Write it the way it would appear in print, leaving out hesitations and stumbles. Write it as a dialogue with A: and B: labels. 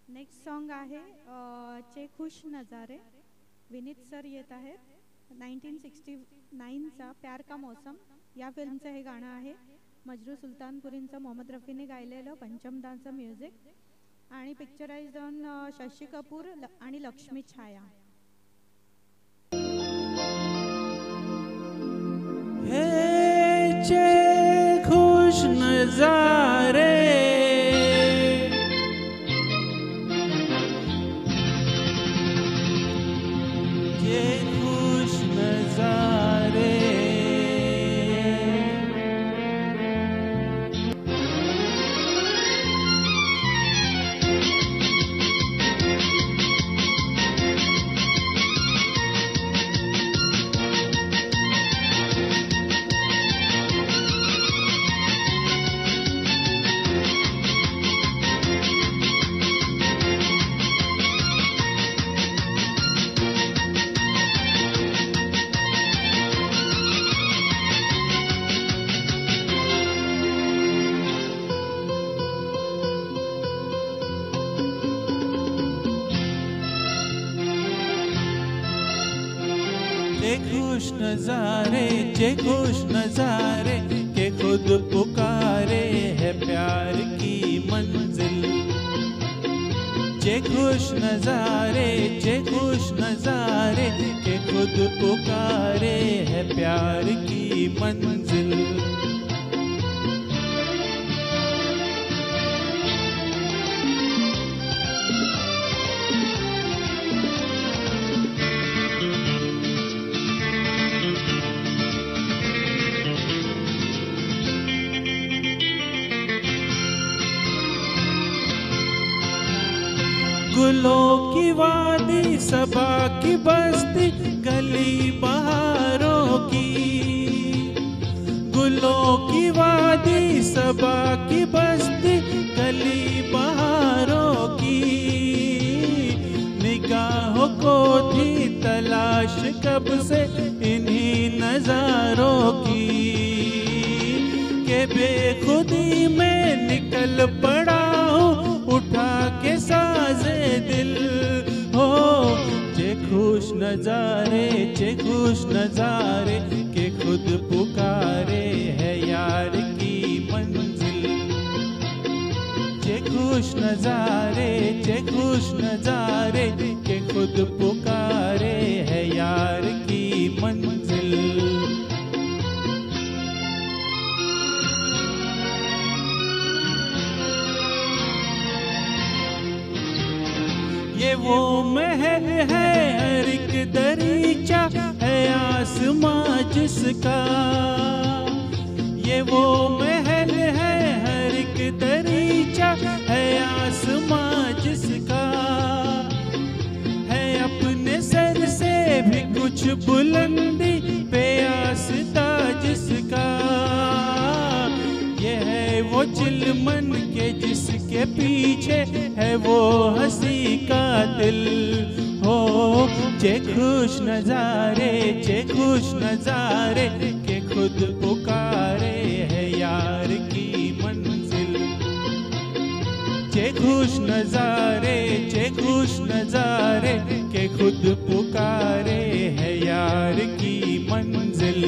A: Next song आहे चे खुश नजारे. विनीत सर येत आहेत. 1969चा प्यार का मौसम या फिल्मचं हे गाणं आहे. मजरू सुलतानपुरींचं मोहम्मद रफीने गायलेलं पंचमदांचं म्युझिक आणि पिक्चराइज ऑन शशी कपूर आणि लक्ष्मी छाया.
B: हे चे खुश नजारे जे खुश नजारे के खुद पुकारे है प्यार की मंजिल. जे खुश नजारे के खुद पुकारे है प्यार की मंजिल. गुलों की वादी सबा की बस्ती गली बहारों की. गुलों की वादी सबा की बस्ती गली बहारों की. निगाहों को थी तलाश कब से इन्हीं नजारों की. के बेखुदी में निकल पड़ा हूँ उठा के साजे दिल. हो जे खुश नजारे के खुद पुकारे है यार की मंजिल. जे खुश नजारे के खुद पुकारे है यार की मंजिल. ये वो महल है हर एक दरीचा है आसमां जिसका. ये वो महल है हर एक दरीचा है आसमां जिसका. है अपने सर से भी कुछ बुलंदी पे आस्था जिसका. ये है वो चिलमन के जिसके पीछे है वो हंसी का दिल. हो जे खुश नजारे के खुद पुकारे है यार की मंजिल. जे खुश नजारे के खुद पुकारे है यार की मंजिल.